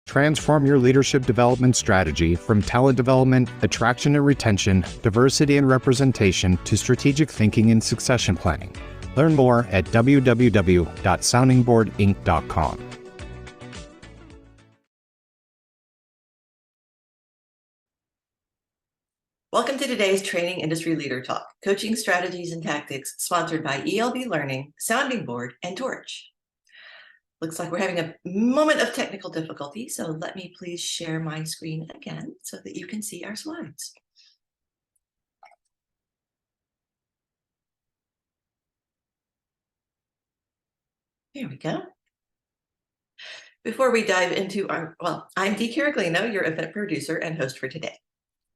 Transform your leadership development strategy from talent development, attraction and retention, diversity and representation to strategic thinking and succession planning. Learn more at www.soundingboardinc.com. Welcome to today's Training Industry Leader Talk, Coaching Strategies and Tactics, sponsored by ELB Learning, Sounding Board, and Torch. Looks like we're having a moment of technical difficulty, so let me please share my screen again so that you can see our slides. Here we go. Before we dive into I'm Dee Caraglino, your event producer and host for today.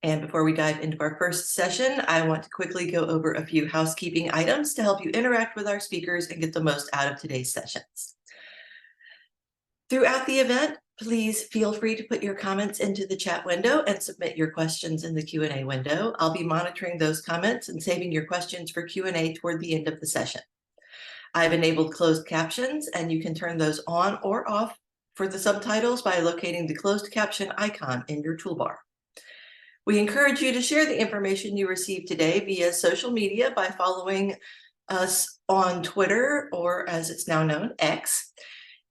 And before we dive into our first session, I want to quickly go over a few housekeeping items to help you interact with our speakers and get the most out of today's sessions. Throughout the event, please feel free to put your comments into the chat window and submit your questions in the Q&A window. I'll be monitoring those comments and saving your questions for Q&A toward the end of the session. I've enabled closed captions, and you can turn those on or off for the subtitles by locating the closed caption icon in your toolbar. We encourage you to share the information you received today via social media by following us on Twitter, or as it's now known, X.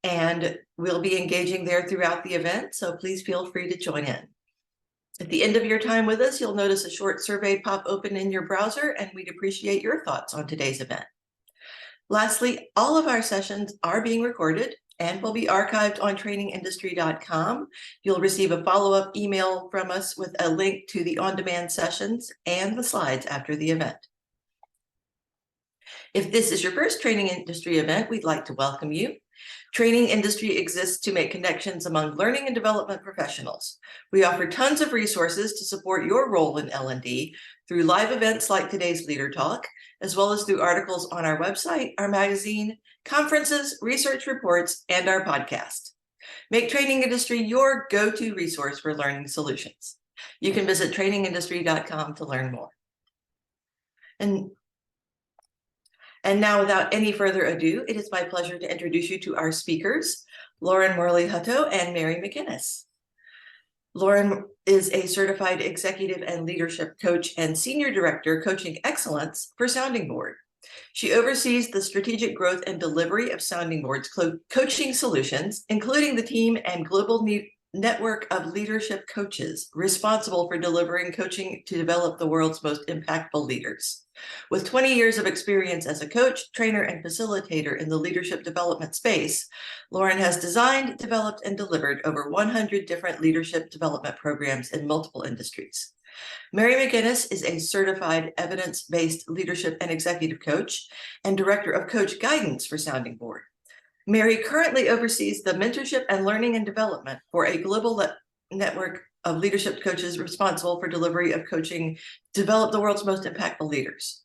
And we'll be engaging there throughout the event, so please feel free to join in. At the end of your time with us, you'll notice a short survey pop open in your browser, and we'd appreciate your thoughts on today's event. Lastly, all of our sessions are being recorded and will be archived on trainingindustry.com. You'll receive a follow-up email from us with a link to the on-demand sessions and the slides after the event. If this is your first Training Industry event, we'd like to welcome you. Training Industry exists to make connections among learning and development professionals. We offer tons of resources to support your role in L&D through live events like today's Leader Talk, as well as through articles on our website, our magazine, conferences, research reports, and our podcast. Make Training Industry your go-to resource for learning solutions. You can visit trainingindustry.com to learn more. And now, without any further ado, it is my pleasure to introduce you to our speakers, Lauren Morley-Hutto and Mary McGinnis. Lauren is a certified executive and leadership coach and senior director coaching excellence for Sounding Board. She oversees the strategic growth and delivery of Sounding Board's coaching solutions, including the team and global network of leadership coaches responsible for delivering coaching to develop the world's most impactful leaders. With 20 years of experience as a coach, trainer, and facilitator in the leadership development space, Lauren has designed, developed, and delivered over 100 different leadership development programs in multiple industries. Mary McGinnis is a certified evidence-based leadership and executive coach and director of coach guidance for Sounding Board. Mary currently oversees the mentorship and learning and development for a global network of leadership coaches responsible for delivery of coaching to develop the world's most impactful leaders.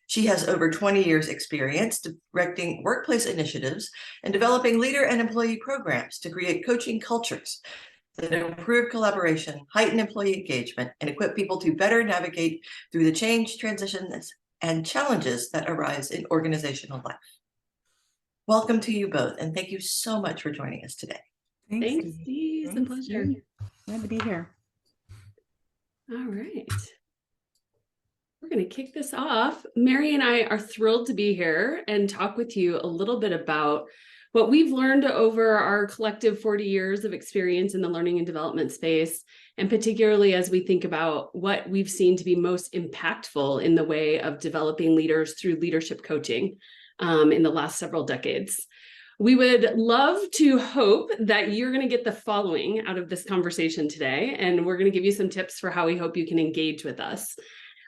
She has over 20 years experience directing workplace initiatives and developing leader and employee programs to create coaching cultures that improve collaboration, heighten employee engagement, and equip people to better navigate through the change, transitions, and challenges that arise in organizational life. Welcome to you both, and thank you so much for joining us today. Thanks, Dee. It's a pleasure. Glad to be here. All right. We're going to kick this off. Mary and I are thrilled to be here and talk with you a little bit about what we've learned over our collective 40 years of experience in the learning and development space, and particularly as we think about what we've seen to be most impactful in the way of developing leaders through leadership coaching in the last several decades. We would love to hope that you're going to get the following out of this conversation today, and we're going to give you some tips for how we hope you can engage with us.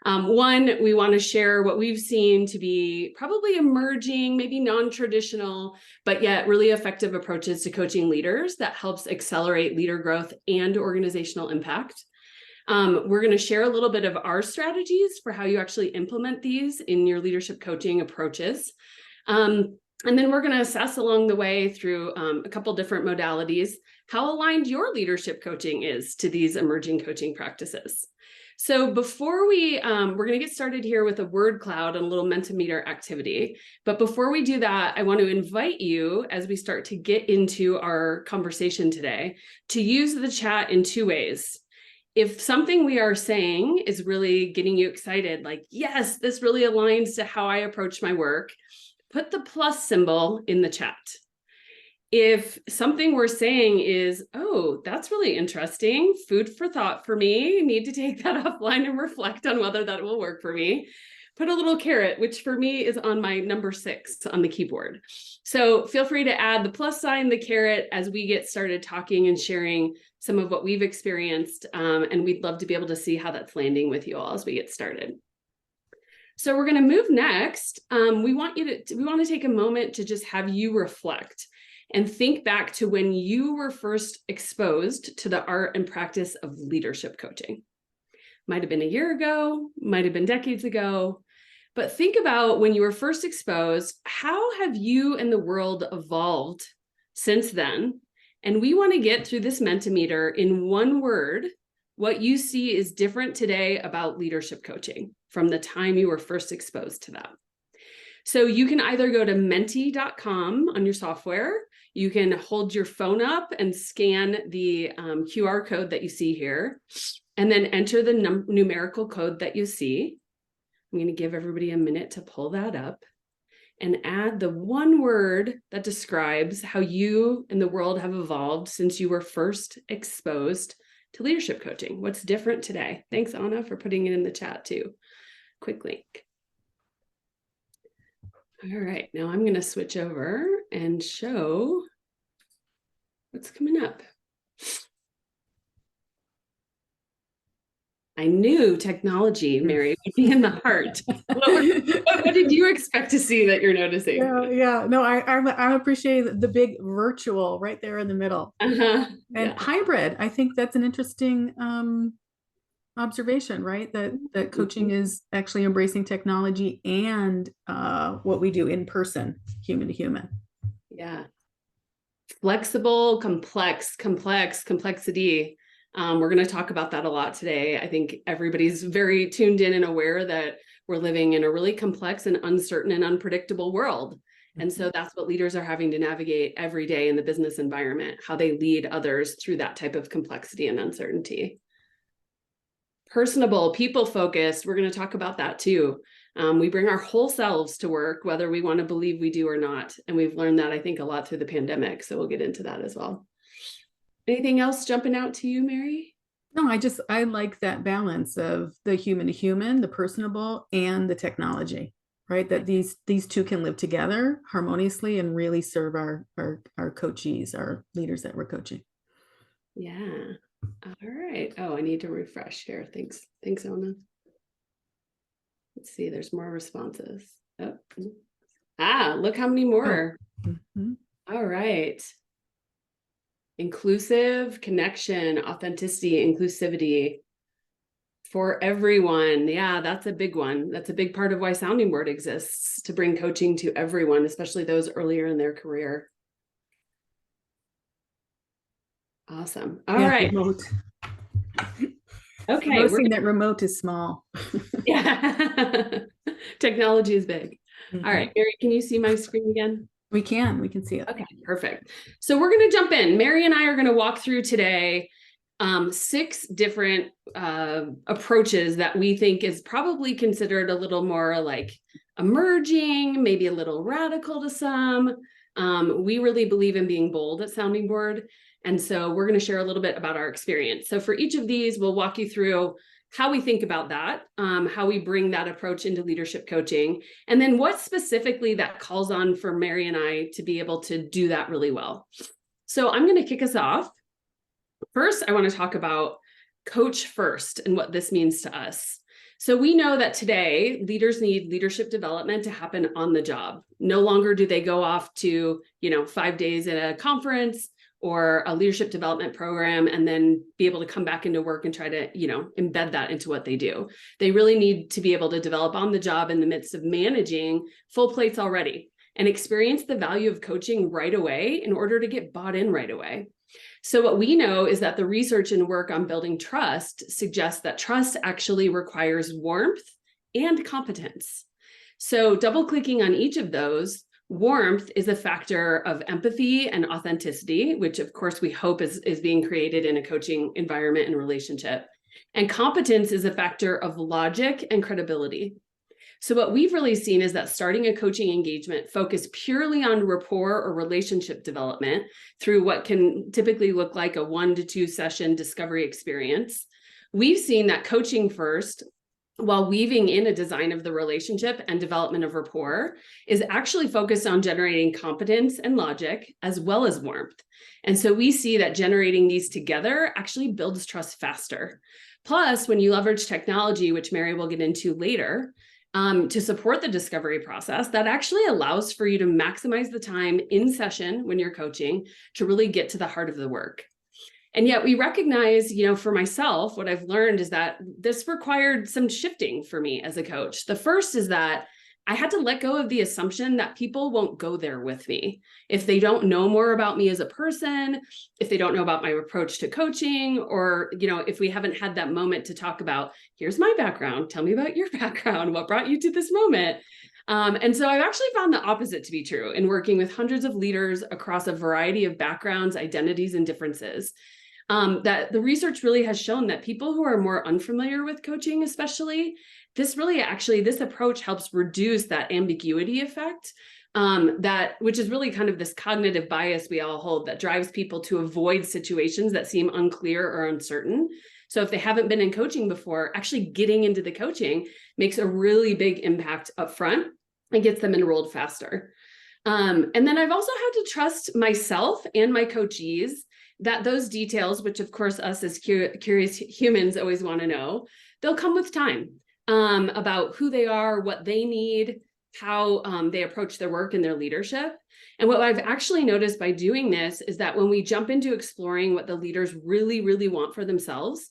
One, we want to share what we've seen to be probably emerging, maybe non-traditional, but yet really effective approaches to coaching leaders that helps accelerate leader growth and organizational impact. We're going to share a little bit of our strategies for how you actually implement these in your leadership coaching approaches. And then we're going to assess along the way through a couple different modalities how aligned your leadership coaching is to these emerging coaching practices. So before we're going to get started here with a word cloud and a little Mentimeter activity. But before we do that, I want to invite you, as we start to get into our conversation today, to use the chat in two ways. If something we are saying is really getting you excited, like, yes, this really aligns to how I approach my work, put the plus symbol in the chat. If something we're saying is, oh, that's really interesting, food for thought for me, need to take that offline and reflect on whether that will work for me, put a little caret, which for me is on my number 6 on the keyboard. So feel free to add the plus sign, the caret, as we get started talking and sharing some of what we've experienced. And we'd love to be able to see how that's landing with you all as we get started. So we're going to move next. We want to take a moment to just have you reflect and think back to when you were first exposed to the art and practice of leadership coaching. Might have been a year ago, might have been decades ago, but think about when you were first exposed, how have you and the world evolved since then? And we want to get through this Mentimeter in one word, what you see is different today about leadership coaching from the time you were first exposed to that. So you can either go to menti.com on your software. You can hold your phone up and scan the QR code that you see here, and then enter the numerical code that you see. I'm going to give everybody a minute to pull that up and add the one word that describes how you and the world have evolved since you were first exposed to leadership coaching. What's different today? Thanks, Anna, for putting it in the chat too. Quick link. All right, now I'm going to switch over and show what's coming up. I knew technology, Mary, would be in the heart. What did you expect to see that you're noticing? Yeah. No, I appreciate the big virtual right there in the middle. And hybrid. I think that's an interesting observation, right? That coaching is actually embracing technology and what we do in person, human to human. Yeah. Flexible, complexity. We're going to talk about that a lot today. I think everybody's very tuned in and aware that we're living in a really complex and uncertain and unpredictable world. And so that's what leaders are having to navigate every day in the business environment, how they lead others through that type of complexity and uncertainty. Personable, people-focused, we're going to talk about that too. We bring our whole selves to work, whether we want to believe we do or not. And we've learned that, I think, a lot through the pandemic. So we'll get into that as well. Anything else jumping out to you, Mary? No, I like that balance of the human to human, the personable, and the technology, right? That these two can live together harmoniously and really serve our coachees, our leaders that we're coaching. Yeah. All right. Oh, I need to refresh here. Thanks, Anna. Let's see, there's more responses. Oh. Look how many more. All right. Inclusive, connection, authenticity, inclusivity for everyone. Yeah, that's a big one. That's a big part of why Sounding Board exists, to bring coaching to everyone, especially those earlier in their career. Awesome. All right. Remote. Okay. Noticing that remote is small. Yeah. Technology is big. All right, Mary, can you see my screen again? We can see it. Okay, perfect. So we're going to jump in. Mary and I are going to walk through today 6 different approaches that we think is probably considered a little more like emerging, maybe a little radical to some. We really believe in being bold at Sounding Board. And so we're going to share a little bit about our experience. So for each of these, we'll walk you through how we think about that, how we bring that approach into leadership coaching, and then what specifically that calls on for Mary and I to be able to do that really well. So I'm going to kick us off. First, I want to talk about coach first and what this means to us. So we know that today leaders need leadership development to happen on the job. No longer do they go off to, 5 days at a conference or a leadership development program and then be able to come back into work and try to, embed that into what they do. They really need to be able to develop on the job in the midst of managing full plates already and experience the value of coaching right away in order to get bought in right away. So what we know is that the research and work on building trust suggests that trust actually requires warmth and competence. So double clicking on each of those, warmth is a factor of empathy and authenticity, which of course we hope is being created in a coaching environment and relationship. And competence is a factor of logic and credibility. So what we've really seen is that starting a coaching engagement focused purely on rapport or relationship development through what can typically look like a 1 to 2 session discovery experience. We've seen that coaching first, while weaving in a design of the relationship and development of rapport, is actually focused on generating competence and logic as well as warmth. And so we see that generating these together actually builds trust faster. Plus, when you leverage technology, which Mary will get into later, to support the discovery process, that actually allows for you to maximize the time in session when you're coaching to really get to the heart of the work. And yet we recognize, for myself, what I've learned is that this required some shifting for me as a coach. The first is that I had to let go of the assumption that people won't go there with me. If they don't know more about me as a person, if they don't know about my approach to coaching, or, if we haven't had that moment to talk about, here's my background, tell me about your background, what brought you to this moment. And so I've actually found the opposite to be true in working with hundreds of leaders across a variety of backgrounds, identities, and differences. That the research really has shown that people who are more unfamiliar with coaching, especially, this approach helps reduce that ambiguity effect, which is really kind of this cognitive bias we all hold that drives people to avoid situations that seem unclear or uncertain. So if they haven't been in coaching before, actually getting into the coaching makes a really big impact up front and gets them enrolled faster. And then I've also had to trust myself and my coachees that those details, which of course us as curious humans always want to know, they'll come with time, about who they are, what they need, how they approach their work and their leadership. And what I've actually noticed by doing this is that when we jump into exploring what the leaders really, really want for themselves,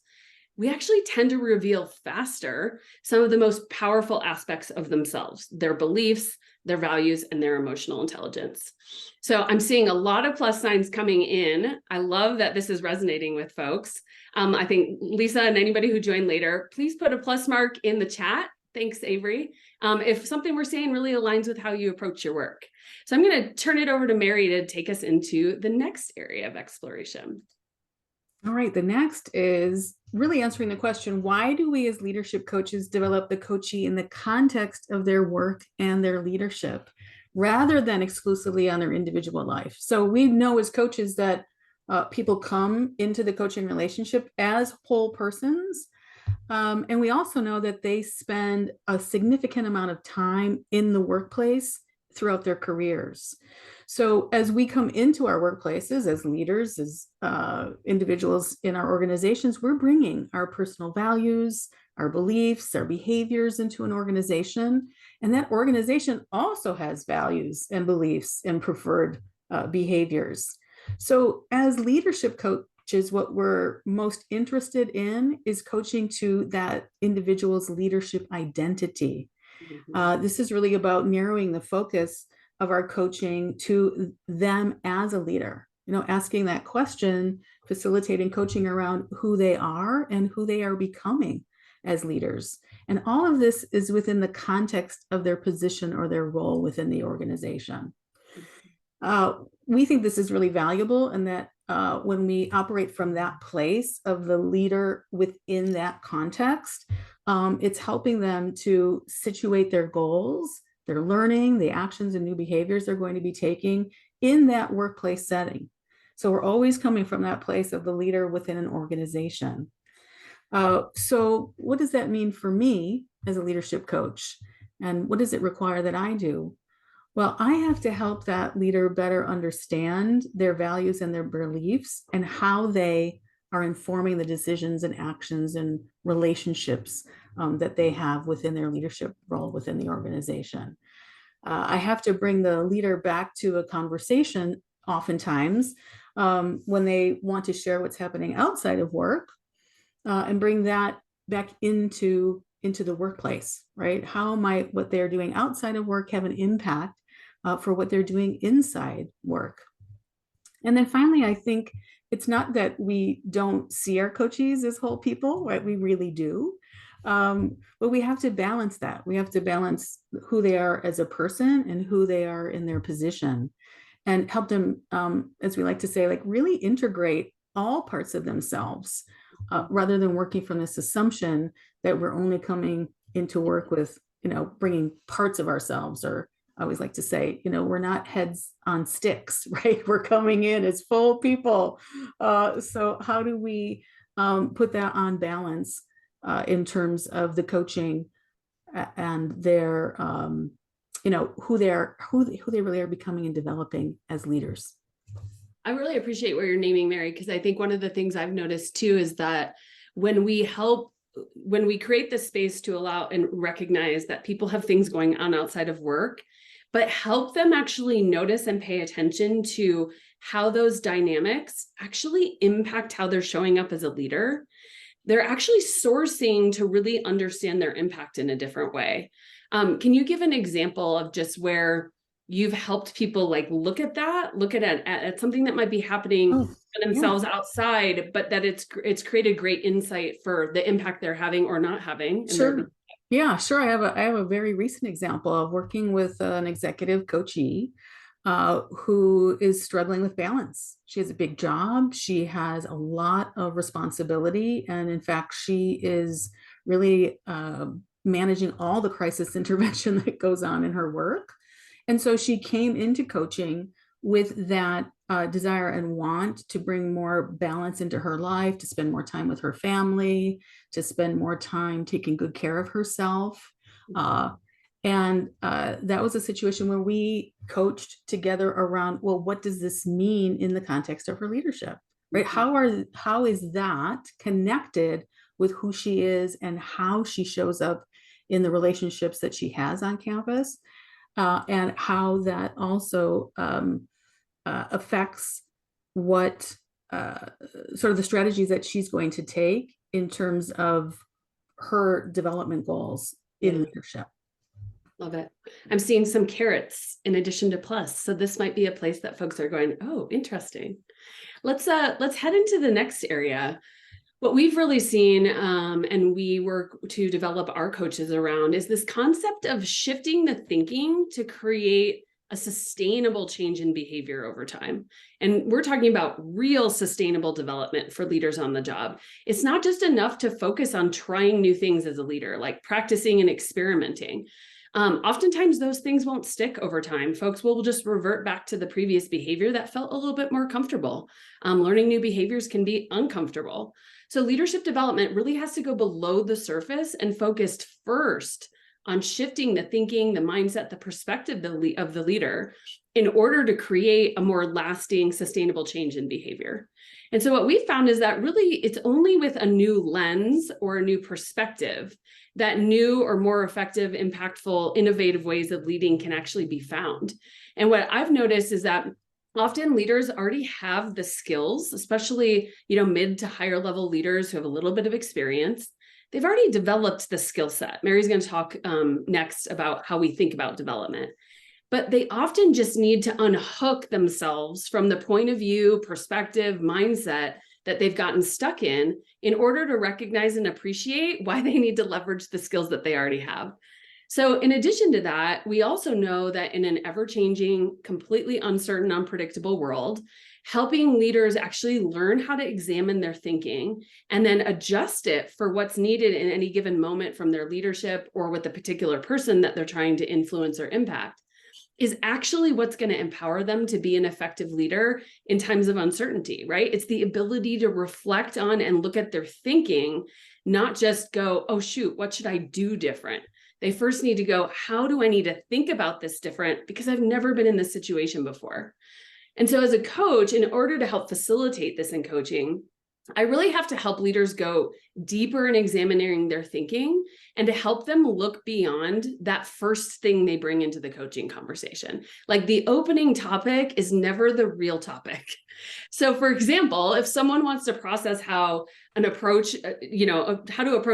we actually tend to reveal faster some of the most powerful aspects of themselves, their beliefs, their values, and their emotional intelligence. So I'm seeing a lot of plus signs coming in. I love that this is resonating with folks. I think Lisa and anybody who joined later, please put a plus mark in the chat. Thanks, Avery. If something we're saying really aligns with how you approach your work. So I'm going to turn it over to Mary to take us into the next area of exploration. All right, the next is really answering the question, why do we as leadership coaches develop the coachee in the context of their work and their leadership, rather than exclusively on their individual life? So we know as coaches that people come into the coaching relationship as whole persons. And we also know that they spend a significant amount of time in the workplace throughout their careers. So as we come into our workplaces as leaders, as individuals in our organizations, we're bringing our personal values, our beliefs, our behaviors into an organization. And that organization also has values and beliefs and preferred behaviors. So as leadership coaches, what we're most interested in is coaching to that individual's leadership identity. This is really about narrowing the focus of our coaching to them as a leader, asking that question, facilitating coaching around who they are and who they are becoming as leaders. And all of this is within the context of their position or their role within the organization. We think this is really valuable, and that when we operate from that place of the leader within that context, it's helping them to situate their goals, their learning, the actions and new behaviors they're going to be taking in that workplace setting. So we're always coming from that place of the leader within an organization. So what does that mean for me as a leadership coach? And what does it require that I do? Well, I have to help that leader better understand their values and their beliefs and how they are informing the decisions and actions and relationships that they have within their leadership role within the organization. I have to bring the leader back to a conversation oftentimes when they want to share what's happening outside of work, and bring that back into the workplace, right? How might what they're doing outside of work have an impact for what they're doing inside work? And then finally, I think it's not that we don't see our coachees as whole people, right? We really do. But we have to balance that. We have to balance who they are as a person and who they are in their position, and help them, as we like to say, like really integrate all parts of themselves, rather than working from this assumption that we're only coming into work with, bringing parts of ourselves, or I always like to say, we're not heads on sticks, right? We're coming in as full people. So how do we put that on balance in terms of the coaching and their, who they really are becoming and developing as leaders? I really appreciate what you're naming, Mary, because I think one of the things I've noticed too is that when we create this space to allow and recognize that people have things going on outside of work, but help them actually notice and pay attention to how those dynamics actually impact how they're showing up as a leader, they're actually sourcing to really understand their impact in a different way. Can you give an example of just where you've helped people like look at something that might be happening for themselves outside, but that it's created great insight for the impact they're having or not having? Sure. Yeah, sure. I have a very recent example of working with an executive coachee who is struggling with balance. She has a big job. She has a lot of responsibility. And in fact, she is really managing all the crisis intervention that goes on in her work. And so she came into coaching with that desire and want to bring more balance into her life, to spend more time with her family, to spend more time taking good care of herself. And that was a situation where we coached together around, well, what does this mean in the context of her leadership, right? How is that connected with who she is and how she shows up in the relationships that she has on campus? And how that also affects what sort of the strategies that she's going to take in terms of her development goals in leadership. Love it. I'm seeing some carrots in addition to plus. So this might be a place that folks are going, oh, interesting. Let's head into the next area. What we've really seen, and we work to develop our coaches around, is this concept of shifting the thinking to create a sustainable change in behavior over time. And we're talking about real sustainable development for leaders on the job. It's not just enough to focus on trying new things as a leader, like practicing and experimenting. Oftentimes those things won't stick over time. Folks will just revert back to the previous behavior that felt a little bit more comfortable. Learning new behaviors can be uncomfortable. So leadership development really has to go below the surface and focused first on shifting the thinking, the mindset, the perspective of the leader in order to create a more lasting, sustainable change in behavior. And so what we found is that really it's only with a new lens or a new perspective that new or more effective, impactful, innovative ways of leading can actually be found. And what I've noticed is that often leaders already have the skills, especially, mid to higher level leaders who have a little bit of experience. They've already developed the skill set. Mary's going to talk next about how we think about development. But they often just need to unhook themselves from the point of view, perspective, mindset that they've gotten stuck in order to recognize and appreciate why they need to leverage the skills that they already have. So in addition to that, we also know that in an ever-changing, completely uncertain, unpredictable world, helping leaders actually learn how to examine their thinking and then adjust it for what's needed in any given moment from their leadership or with the particular person that they're trying to influence or impact is actually what's going to empower them to be an effective leader in times of uncertainty, right? It's the ability to reflect on and look at their thinking, not just go, oh, shoot, what should I do different? They first need to go, how do I need to think about this different? Because I've never been in this situation before. And so as a coach, in order to help facilitate this in coaching, I really have to help leaders go deeper in examining their thinking and to help them look beyond that first thing they bring into the coaching conversation. Like the opening topic is never the real topic. So for example, if someone wants to process how to approach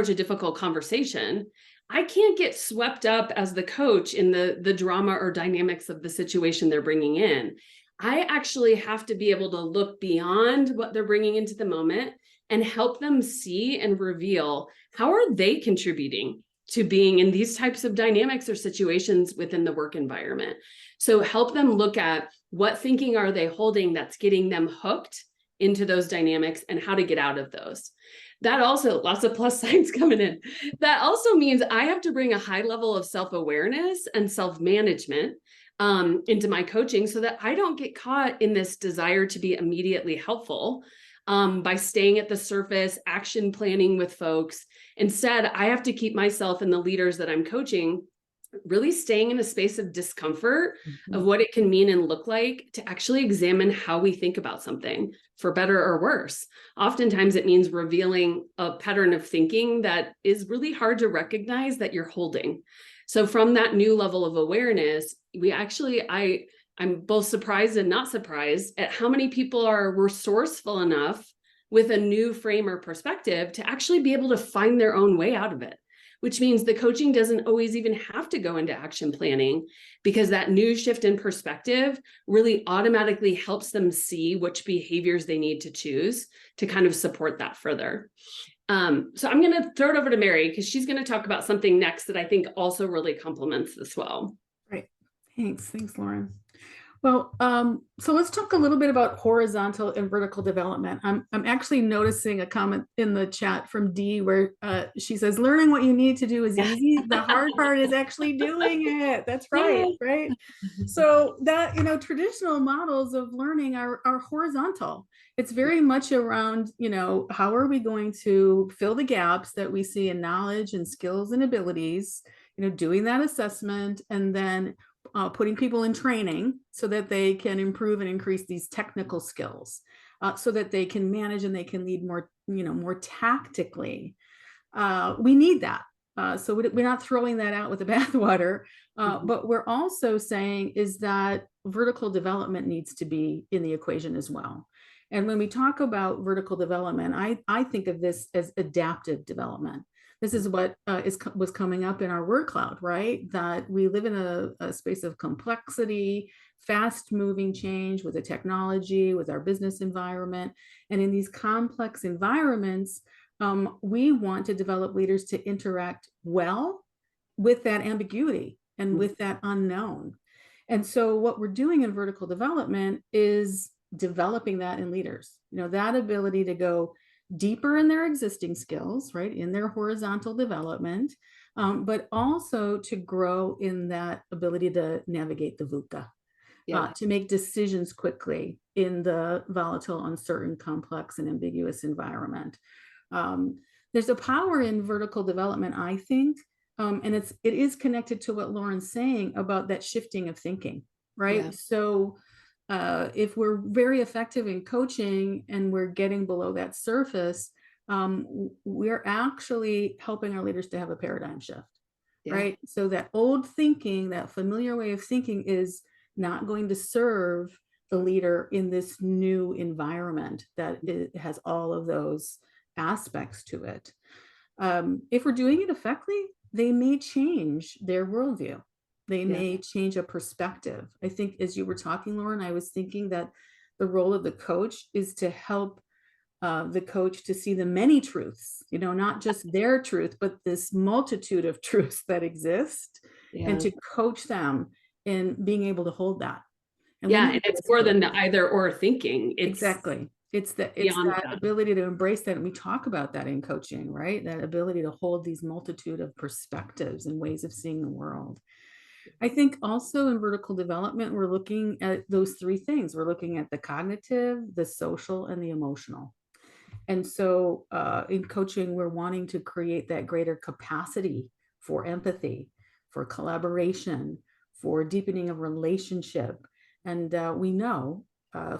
a difficult conversation, I can't get swept up as the coach in the drama or dynamics of the situation they're bringing in. I actually have to be able to look beyond what they're bringing into the moment and help them see and reveal how are they contributing to being in these types of dynamics or situations within the work environment. So help them look at what thinking are they holding that's getting them hooked into those dynamics and how to get out of those. That also, lots of plus signs coming in. That also means I have to bring a high level of self-awareness and self-management into my coaching so that I don't get caught in this desire to be immediately helpful by staying at the surface, action planning with folks. Instead, I have to keep myself and the leaders that I'm coaching really staying in a space of discomfort of what it can mean and look like to actually examine how we think about something, for better or worse. Oftentimes it means revealing a pattern of thinking that is really hard to recognize that you're holding. So from that new level of awareness, I'm both surprised and not surprised at how many people were resourceful enough with a new frame or perspective to actually be able to find their own way out of it, which means the coaching doesn't always even have to go into action planning, because that new shift in perspective really automatically helps them see which behaviors they need to choose to kind of support that further. So I'm going to throw it over to Mary, because she's going to talk about something next that I think also really complements this well. Right. Thanks, Lauren. Well, so let's talk a little bit about horizontal and vertical development. I'm actually noticing a comment in the chat from Dee where she says, learning what you need to do is easy. The hard part is actually doing it. That's right, right? So that, traditional models of learning are horizontal. It's very much around, how are we going to fill the gaps that we see in knowledge and skills and abilities, doing that assessment, and then putting people in training so that they can improve and increase these technical skills, so that they can manage and they can lead more tactically. We need that. So we're not throwing that out with the bathwater, but we're also saying is that vertical development needs to be in the equation as well. And when we talk about vertical development, I think of this as adaptive development. This is what was coming up in our word cloud, right? That we live in a space of complexity, fast moving change with the technology, with our business environment. And in these complex environments, we want to develop leaders to interact well with that ambiguity and with that unknown. And so what we're doing in vertical development is developing that in leaders, that ability to go deeper in their existing skills, right, in their horizontal development, but also to grow in that ability to navigate the VUCA, to make decisions quickly in the volatile, uncertain, complex, and ambiguous environment. There's a power in vertical development, I think, and it is connected to what Lauren's saying about that shifting of thinking, right? Yeah. So if we're very effective in coaching and we're getting below that surface, we're actually helping our leaders to have a paradigm shift, right? So that old thinking, that familiar way of thinking is not going to serve the leader in this new environment that it has all of those aspects to it. If we're doing it effectively, they may change their worldview. They may change a perspective. I think as you were talking, Lauren, I was thinking that the role of the coach is to help the coach to see the many truths, not just their truth, but this multitude of truths that exist, and to coach them in being able to hold that. And and it's more than the either or thinking. Exactly. It's that ability to embrace that. And we talk about that in coaching, right? That ability to hold these multitude of perspectives and ways of seeing the world. I think also in vertical development, we're looking at those three things. We're looking at the cognitive, the social, and the emotional. And so in coaching, we're wanting to create that greater capacity for empathy, for collaboration, for deepening of relationship. And we know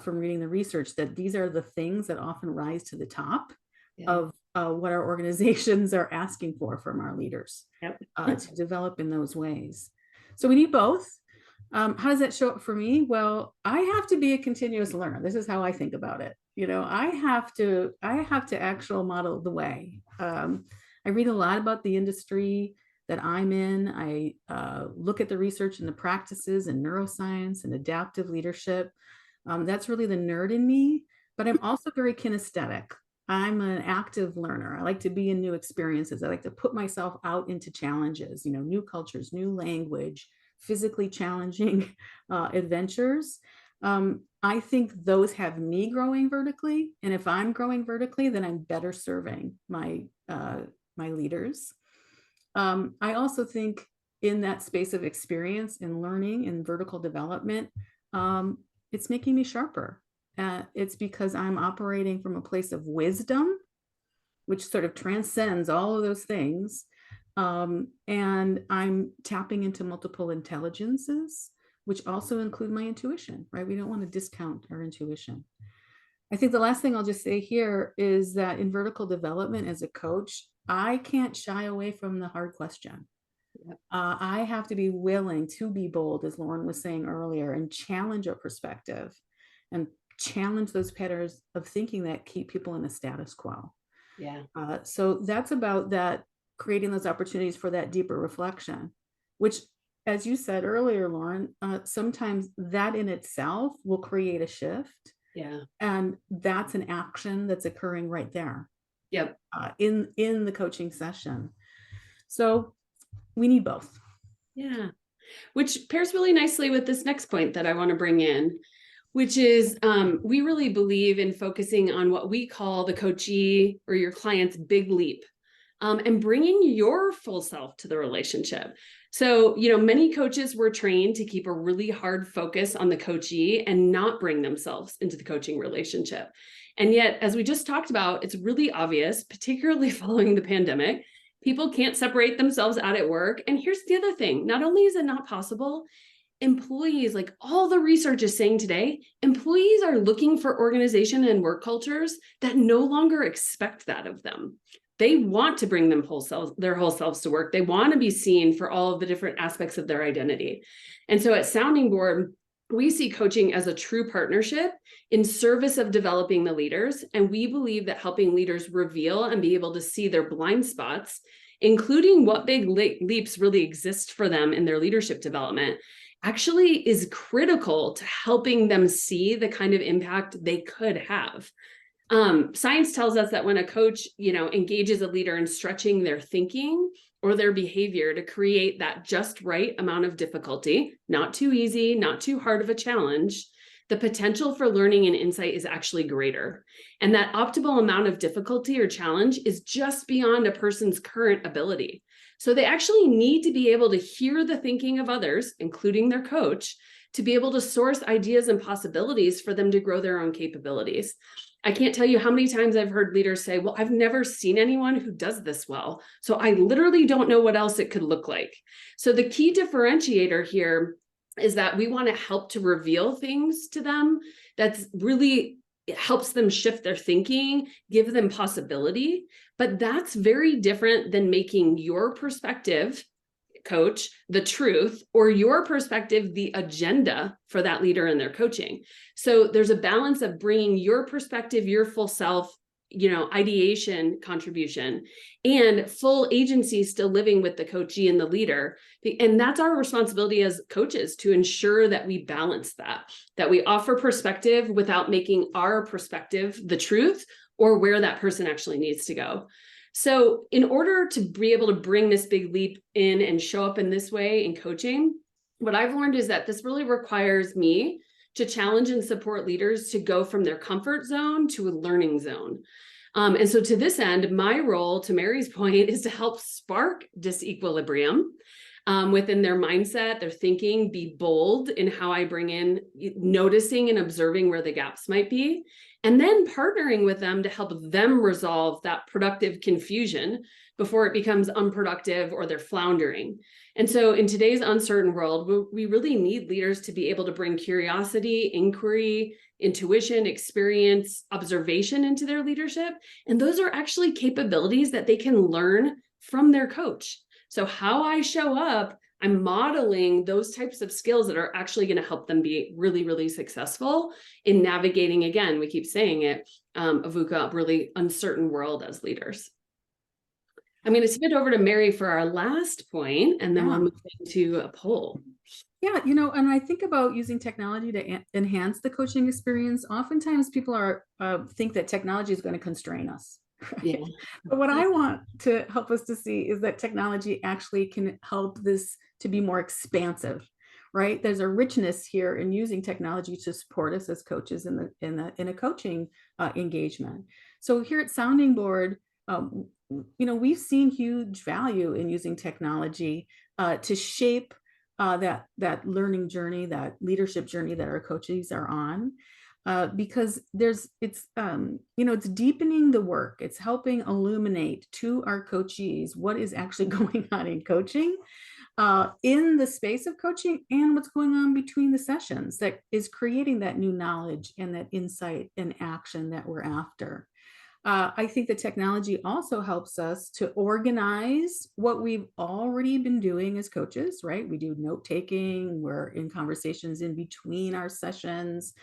from reading the research that these are the things that often rise to the top of what our organizations are asking for from our leaders to develop in those ways. So we need both. How does that show up for me? Well, I have to be a continuous learner. This is how I think about it. I have to actual model the way. I read a lot about the industry that I'm in. I look at the research and the practices in neuroscience and adaptive leadership. That's really the nerd in me, but I'm also very kinesthetic. I'm an active learner. I like to be in new experiences. I like to put myself out into challenges, new cultures, new language, physically challenging adventures. I think those have me growing vertically. And if I'm growing vertically, then I'm better serving my leaders. I also think in that space of experience and learning and vertical development, it's making me sharper. It's because I'm operating from a place of wisdom, which sort of transcends all of those things. And I'm tapping into multiple intelligences, which also include my intuition, right? We don't want to discount our intuition. I think the last thing I'll just say here is that in vertical development as a coach, I can't shy away from the hard question. Yep. I have to be willing to be bold, as Lauren was saying earlier, and challenge a perspective and challenge those patterns of thinking that keep people in a status quo. Yeah. So that's about that, creating those opportunities for that deeper reflection, which, as you said earlier, Lauren, sometimes that in itself will create a shift. Yeah. And that's an action that's occurring right there. Yep. In the coaching session. So we need both. Yeah. Which pairs really nicely with this next point that I want to bring in, which is we really believe in focusing on what we call the coachee or your client's big leap, and bringing your full self to the relationship. So, many coaches were trained to keep a really hard focus on the coachee and not bring themselves into the coaching relationship. And yet, as we just talked about, it's really obvious, particularly following the pandemic, people can't separate themselves out at work. And here's the other thing, not only is it not possible, employees, like all the research is saying today, employees are looking for organization and work cultures that no longer expect that of them. They want to bring their whole selves to work. They want to be seen for all of the different aspects of their identity. And so at Sounding Board, we see coaching as a true partnership in service of developing the leaders. And we believe that helping leaders reveal and be able to see their blind spots, including what big leaps really exist for them in their leadership development, actually is critical to helping them see the kind of impact they could have. Science tells us that when a coach, engages a leader in stretching their thinking or their behavior to create that just right amount of difficulty, not too easy, not too hard of a challenge, the potential for learning and insight is actually greater. And that optimal amount of difficulty or challenge is just beyond a person's current ability. So they actually need to be able to hear the thinking of others, including their coach, to be able to source ideas and possibilities for them to grow their own capabilities. I can't tell you how many times I've heard leaders say, well, I've never seen anyone who does this well, so I literally don't know what else it could look like. So the key differentiator here is that we want to help to reveal things to them that's really, it helps them shift their thinking, give them possibility. But that's very different than making your perspective, coach, the truth, or your perspective the agenda for that leader in their coaching. So there's a balance of bringing your perspective, your full self, ideation contribution, and full agency still living with the coachee and the leader. And that's our responsibility as coaches, to ensure that we balance that we offer perspective without making our perspective the truth or where that person actually needs to go. So in order to be able to bring this big leap in and show up in this way in coaching, what I've learned is that this really requires me to challenge and support leaders to go from their comfort zone to a learning zone. And so to this end, my role, to Mary's point, is to help spark disequilibrium within their mindset, their thinking, be bold in how I bring in noticing and observing where the gaps might be, and then partnering with them to help them resolve that productive confusion before it becomes unproductive or they're floundering. And so in today's uncertain world, we really need leaders to be able to bring curiosity, inquiry, intuition, experience, observation into their leadership. And those are actually capabilities that they can learn from their coach. So how I show up, I'm modeling those types of skills that are actually going to help them be really, really successful in navigating, again, we keep saying it, a VUCA, really uncertain world as leaders. I'm going to spin over to Mary for our last point, and then we'll Yeah. move into a poll. Yeah, you know, and I think about using technology to enhance the coaching experience. Oftentimes people are think that technology is going to constrain us. Right? Yeah. But what I want to help us to see is that technology actually can help this to be more expansive, right? There's a richness here in using technology to support us as coaches in a coaching engagement. So here at Sounding Board, you know, we've seen huge value in using technology to shape that learning journey, that leadership journey that our coaches are on, because it's you know, it's deepening the work. It's helping illuminate to our coachees what is actually going on in coaching, in the space of coaching, and what's going on between the sessions, that is creating that new knowledge and that insight and action that we're after. I think the technology also helps us to organize what we've already been doing as coaches, right? We do note taking, we're in conversations in between our sessions.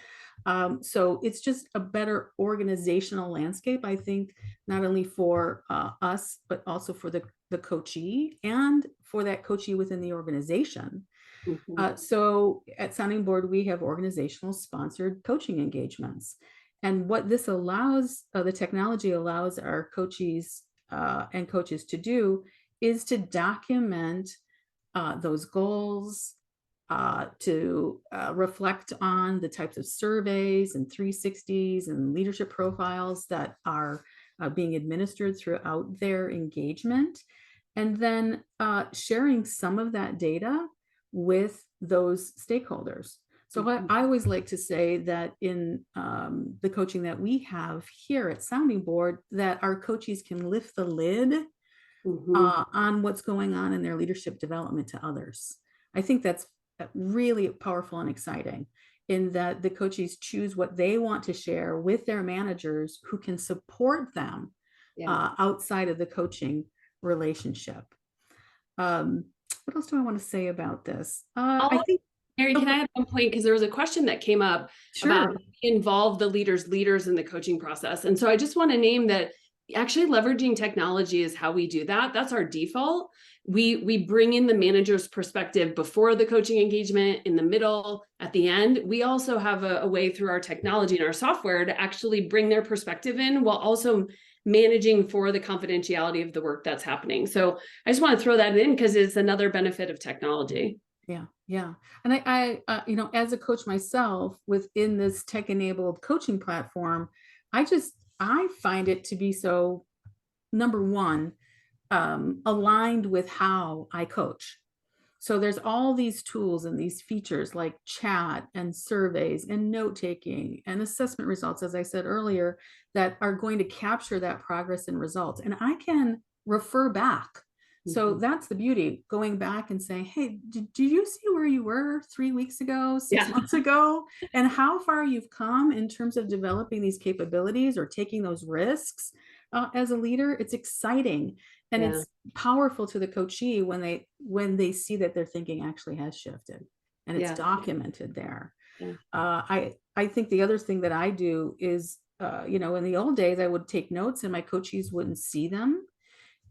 So it's just a better organizational landscape, I think, not only for us, but also for the coachee and for that coachee within the organization. Mhm. So at Sounding Board, we have organizational sponsored coaching engagements. And what this allows, the technology allows our coachees and coaches to do is to document those goals, to reflect on the types of surveys and 360s and leadership profiles that are being administered throughout their engagement, and then sharing some of that data with those stakeholders. So I always like to say that in the coaching that we have here at Sounding Board, that our coaches can lift the lid on what's going on in their leadership development to others. I think that's really powerful and exciting, in that the coaches choose what they want to share with their managers who can support them outside of the coaching relationship. What else do I want to say about this? I think, Mary, can I add one point? Because there was a question that came up about involve the leaders in the coaching process. And so I just want to name that actually leveraging technology is how we do that. That's our default. We bring in the manager's perspective before the coaching engagement, in the middle, at the end. We also have a way through our technology and our software to actually bring their perspective in, while also managing for the confidentiality of the work that's happening. So I just want to throw that in because it's another benefit of technology. Yeah. And I you know, as a coach myself within this tech-enabled coaching platform, I find it to be so, number one, aligned with how I coach. So there's all these tools and these features like chat and surveys and note taking and assessment results, as I said earlier, that are going to capture that progress and results. And I can refer back. So that's the beauty, going back and saying, hey, did you see where you were 3 weeks ago, 6 months ago, and how far you've come in terms of developing these capabilities or taking those risks as a leader? It's exciting. And it's powerful to the coachee when they see that their thinking actually has shifted and it's documented there. I think the other thing that I do is, you know, in the old days, I would take notes and my coachees wouldn't see them.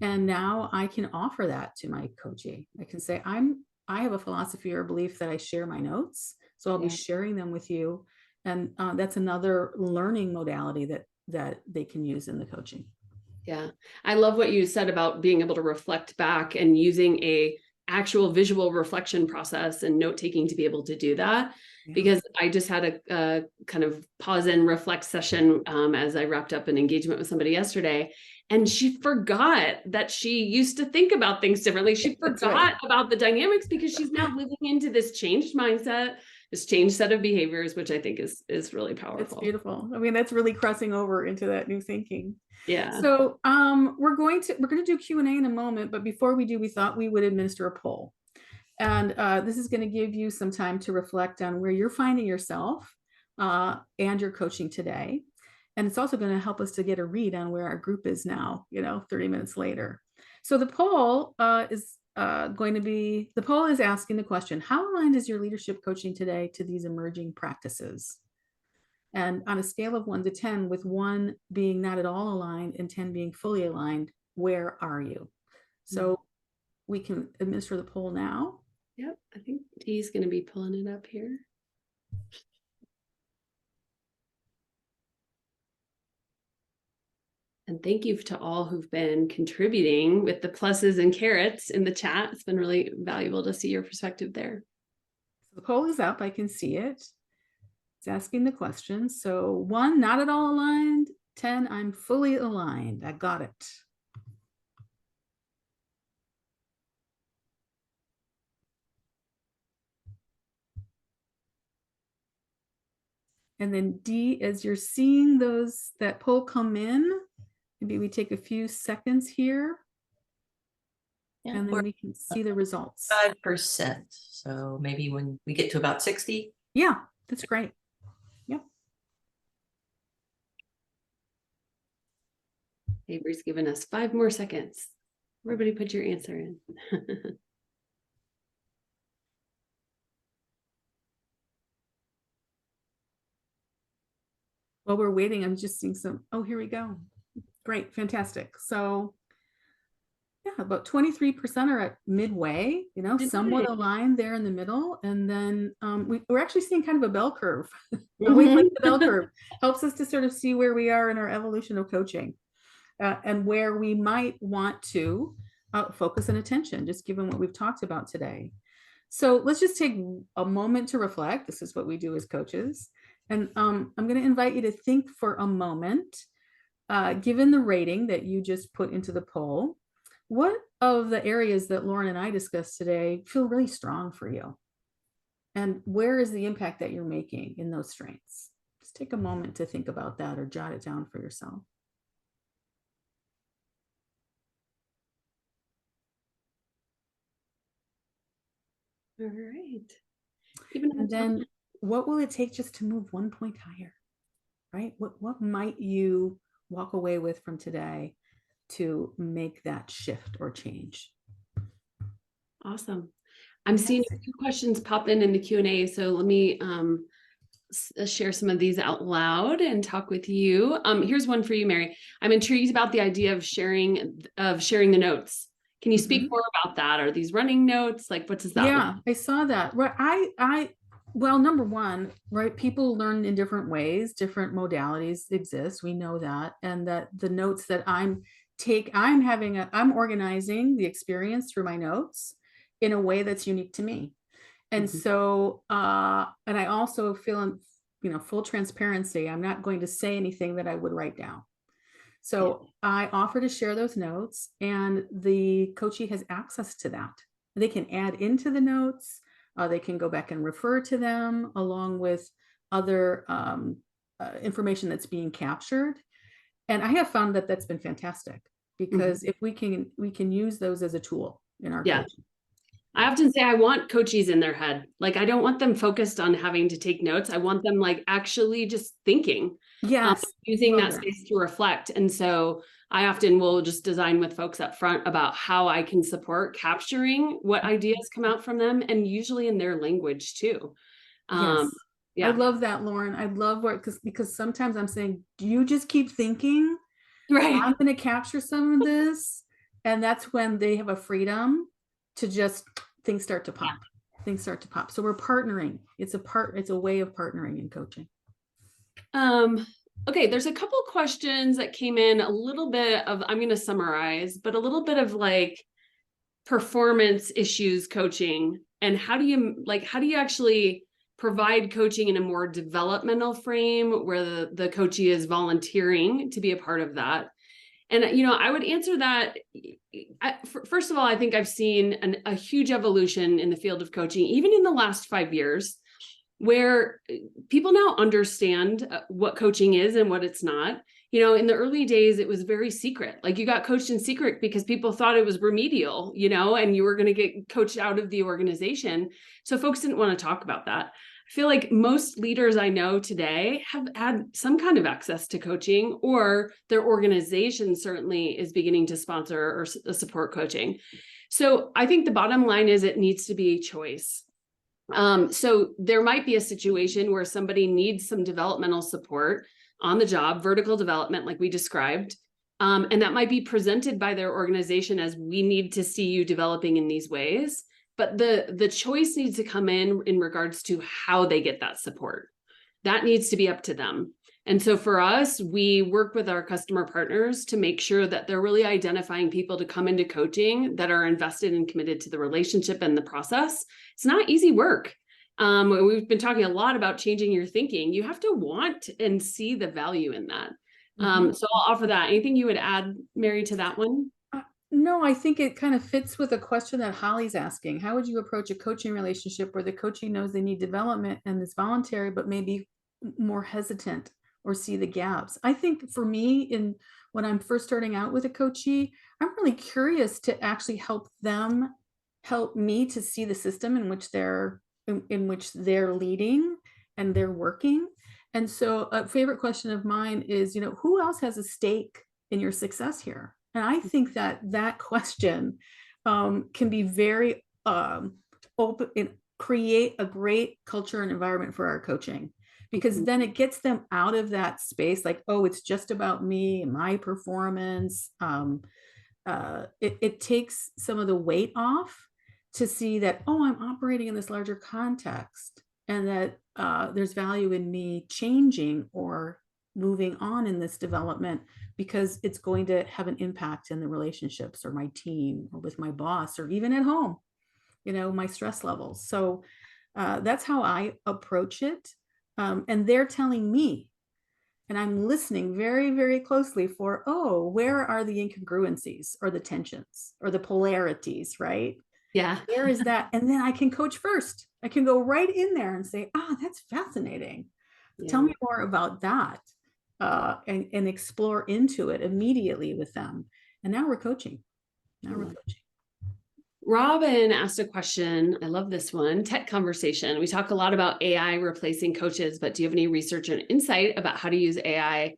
And now I can offer that to my coachee. I can say, I have a philosophy or a belief that I share my notes. So I'll be sharing them with you. And that's another learning modality that they can use in the coaching. Yeah. I love what you said about being able to reflect back and using a actual visual reflection process and note taking to be able to do that. Because I just had a kind of pause and reflect session as I wrapped up an engagement with somebody yesterday. And she forgot that she used to think about things differently. She forgot about the dynamics because she's now living into this changed mindset, this changed set of behaviors, which I think is really powerful. It's beautiful. I mean, that's really crossing over into that new thinking. Yeah. So we're going to do Q&A in a moment, but before we do, we thought we would administer a poll. And this is going to give you some time to reflect on where you're finding yourself and your coaching today. And it's also going to help us to get a read on where our group is now, you know, 30 minutes later. So the poll is asking the question, how aligned is your leadership coaching today to these emerging practices? And on a scale of 1 to 10, with 1 being not at all aligned and 10 being fully aligned, where are you? So we can administer the poll now. Yep, I think Dee's going to be pulling it up here. And thank you to all who've been contributing with the pluses and carrots in the chat. It's been really valuable to see your perspective there. So the poll is up. I can see it. It's asking the question. So 1, not at all aligned. 10, I'm fully aligned. I got it. And then D, as you're seeing that poll come in, maybe we take a few seconds here, and then we can see the results. 5%. So maybe when we get to about 60. Yeah, that's great. Yep. Avery's given us 5 more seconds. Everybody put your answer in. While we're waiting, I'm just seeing some, oh, here we go. Great, fantastic. So yeah, about 23% are at midway, somewhat aligned there in the middle. And then we're actually seeing kind of a bell curve. We like the bell curve. Helps us to sort of see where we are in our evolution of coaching and where we might want to focus on attention, just given what we've talked about today. So let's just take a moment to reflect. This is what we do as coaches. And I'm going to invite you to think for a moment, given the rating that you just put into the poll, what of the areas that Lauren and I discussed today feel really strong for you? And where is the impact that you're making in those strengths? Just take a moment to think about that or jot it down for yourself. All right. And then what will it take just to move 1 point higher, right? What might you walk away with from today to make that shift or change? Awesome. I'm seeing a few questions pop in the Q&A. So let me share some of these out loud and talk with you. Here's one for you, Mary. I'm intrigued about the idea of sharing the notes. Can you speak more about that? Are these running notes? Like, what does that Yeah, look? I saw that. Right. Well, number one, right, people learn in different ways, different modalities exist. We know that. And that the notes that I'm organizing the experience through my notes in a way that's unique to me. And so, and I also feel in, full transparency, I'm not going to say anything that I would write down. So I offer to share those notes, and the coachee has access to that. They can add into the notes. They can go back and refer to them along with other information that's being captured. And I have found that that's been fantastic because if we can use those as a tool in our coaching. I often say I want coachees in their head. Like, I don't want them focused on having to take notes. I want them like actually just thinking, using that space to reflect. And so I often will just design with folks up front about how I can support capturing what ideas come out from them, and usually in their language too. I love that, Lauren. I love because sometimes I'm saying, do you just keep thinking? Right. I'm going to capture some of this. And that's when they have a freedom to just things start to pop. Things start to pop. So we're partnering. It's a way of partnering in coaching. Okay, there's a couple questions that came in, a little bit of, I'm going to summarize, but a little bit of like performance issues coaching, and how do you actually provide coaching in a more developmental frame where the coachee is volunteering to be a part of that. And, I would answer that. First of all, I think I've seen a huge evolution in the field of coaching, even in the last 5 years, where people now understand what coaching is and what it's not. In the early days, it was very secret. Like, you got coached in secret because people thought it was remedial, and you were going to get coached out of the organization. So folks didn't want to talk about that. I feel like most leaders I know today have had some kind of access to coaching, or their organization certainly is beginning to sponsor or support coaching. So I think the bottom line is it needs to be a choice. So there might be a situation where somebody needs some developmental support on the job, vertical development, like we described. And that might be presented by their organization as, we need to see you developing in these ways. But the choice needs to come in regards to how they get that support. That needs to be up to them. And so for us, we work with our customer partners to make sure that they're really identifying people to come into coaching that are invested and committed to the relationship and the process. It's not easy work. We've been talking a lot about changing your thinking. You have to want and see the value in that. So I'll offer that. Anything you would add, Mary, to that one? No, I think it kind of fits with a question that Holly's asking. How would you approach a coaching relationship where the coachee knows they need development and it's voluntary, but maybe more hesitant or see the gaps? I think for me, when I'm first starting out with a coachee, I'm really curious to actually help them help me to see the system in which they're leading and they're working. And so a favorite question of mine is, who else has a stake in your success here? And I think that question can be very open and create a great culture and environment for our coaching, because then it gets them out of that space like, oh, it's just about me and my performance. It takes some of the weight off to see that, oh, I'm operating in this larger context, and that there's value in me changing or moving on in this development, because it's going to have an impact in the relationships or my team or with my boss or even at home, my stress levels. So that's how I approach it. And they're telling me, and I'm listening very, very closely for, oh, where are the incongruencies or the tensions or the polarities, right? Yeah. Where is that? And then I can coach first. I can go right in there and say, that's fascinating. Yeah. Tell me more about that. And explore into it immediately with them. And now we're coaching. Robin asked a question. I love this one. Tech conversation. We talk a lot about AI replacing coaches, but do you have any research and insight about how to use AI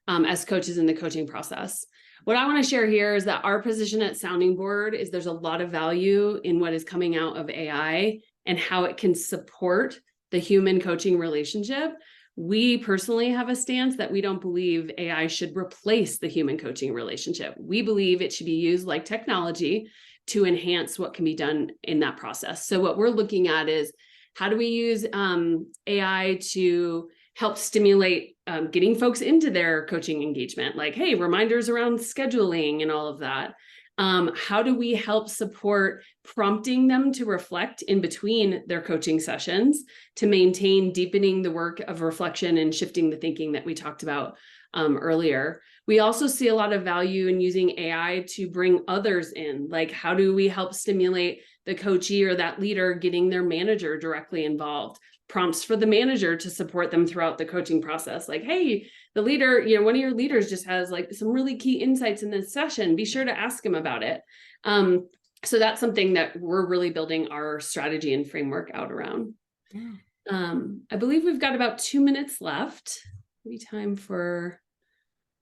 as coaches in the coaching process? What I want to share here is that our position at Sounding Board is there's a lot of value in what is coming out of AI and how it can support the human coaching relationship. We personally have a stance that we don't believe AI should replace the human coaching relationship. We believe it should be used like technology to enhance what can be done in that process. So what we're looking at is, how do we use AI to help stimulate getting folks into their coaching engagement? Like, hey, reminders around scheduling and all of that. How do we help support prompting them to reflect in between their coaching sessions to maintain deepening the work of reflection and shifting the thinking that we talked about earlier? We also see a lot of value in using AI to bring others in. Like, how do we help stimulate the coachee or that leader getting their manager directly involved? Prompts for the manager to support them throughout the coaching process. Like, hey, the leader, one of your leaders just has like some really key insights in this session. Be sure to ask him about it. So that's something that we're really building our strategy and framework out around. Yeah. I believe we've got about 2 minutes left. Maybe time for...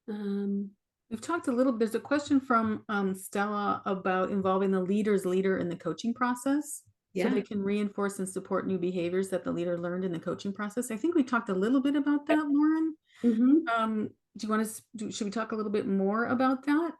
We've talked a little, there's a question from Stella about involving the leader's leader in the coaching process. Yeah. So they can reinforce and support new behaviors that the leader learned in the coaching process. I think we talked a little bit about that, Lauren. Mm-hmm. Do you want to, should we talk a little bit more about that?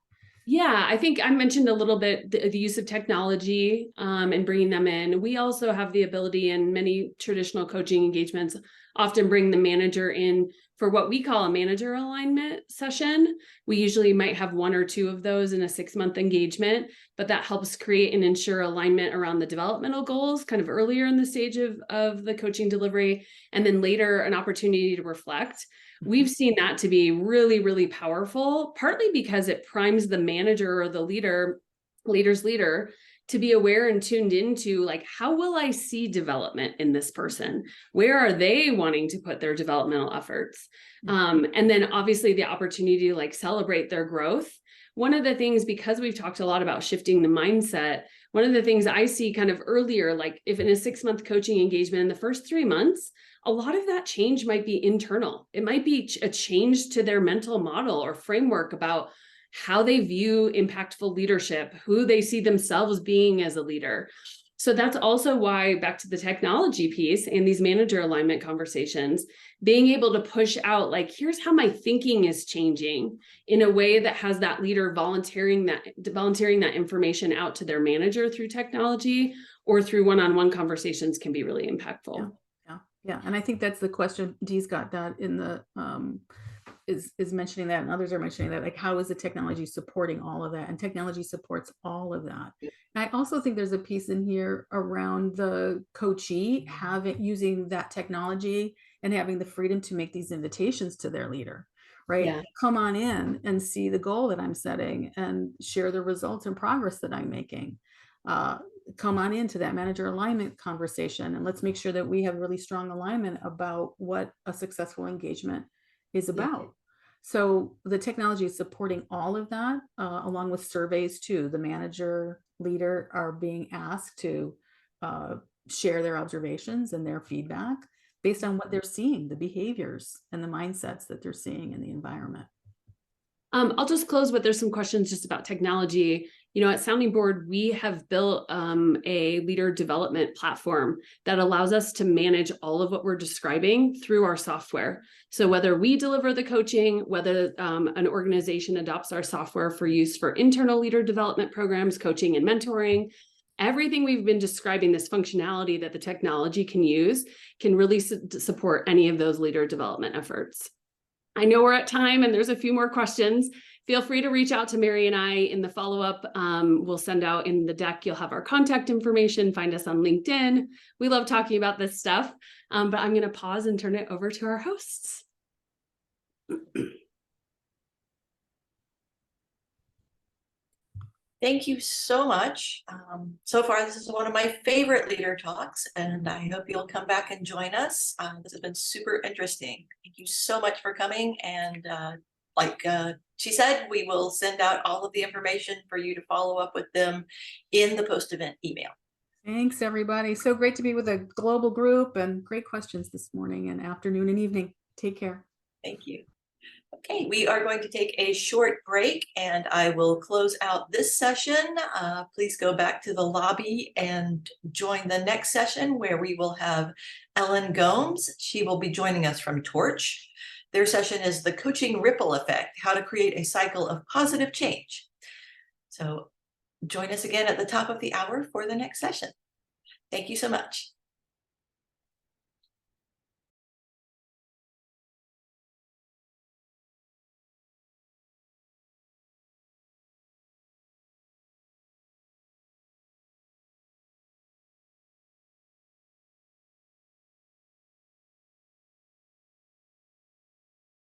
Yeah, I think I mentioned a little bit the use of technology and bringing them in. We also have the ability in many traditional coaching engagements, often bring the manager in for what we call a manager alignment session. We usually might have 1 or 2 of those in a 6-month engagement, but that helps create and ensure alignment around the developmental goals kind of earlier in the stage of the coaching delivery, and then later an opportunity to reflect. We've seen that to be really, really powerful, partly because it primes the manager or the leader's leader to be aware and tuned into, like, how will I see development in this person? Where are they wanting to put their developmental efforts? And then obviously the opportunity to like celebrate their growth. One of the things, because we've talked a lot about shifting the mindset, one of the things I see kind of earlier, like if in a 6-month coaching engagement in the first 3 months, a lot of that change might be internal. It might be a change to their mental model or framework about how they view impactful leadership, who they see themselves being as a leader. So that's also why, back to the technology piece and these manager alignment conversations, being able to push out, like, here's how my thinking is changing in a way that has that leader volunteering that information out to their manager through technology or through one-on-one conversations can be really impactful. Yeah. And I think that's the question. Dee's got that in the is mentioning that, and others are mentioning that, like, how is the technology supporting all of that? And technology supports all of that. And I also think there's a piece in here around the coachee using that technology and having the freedom to make these invitations to their leader, right? Yeah. Come on in and see the goal that I'm setting and share the results and progress that I'm making. Come on into that manager alignment conversation, and let's make sure that we have really strong alignment about what a successful engagement is about. So the technology is supporting all of that, along with surveys too. The manager leader are being asked to share their observations and their feedback based on what they're seeing, the behaviors and the mindsets that they're seeing in the environment. I'll just close with, there's some questions just about technology. You know, at Sounding Board, we have built a leader development platform that allows us to manage all of what we're describing through our software. So whether we deliver the coaching, whether an organization adopts our software for use for internal leader development programs, coaching and mentoring, everything we've been describing, this functionality that the technology can use, can really support any of those leader development efforts. I know we're at time and there's a few more questions. Feel free to reach out to Mary and I in the follow-up. We'll send out in the deck, you'll have our contact information, find us on LinkedIn. We love talking about this stuff, but I'm going to pause and turn it over to our hosts. Thank you so much. So far, this is one of my favorite leader talks, and I hope you'll come back and join us. This has been super interesting. Thank you so much for coming. And like she said, we will send out all of the information for you to follow up with them in the post-event email. Thanks, everybody. So great to be with a global group, and great questions this morning and afternoon and evening. Take care. Thank you. Okay, we are going to take a short break and I will close out this session. Please go back to the lobby and join the next session where we will have Ellen Gomes. She will be joining us from Torch. Their session is the Coaching Ripple Effect, how to create a cycle of positive change. So join us again at the top of the hour for the next session. Thank you so much.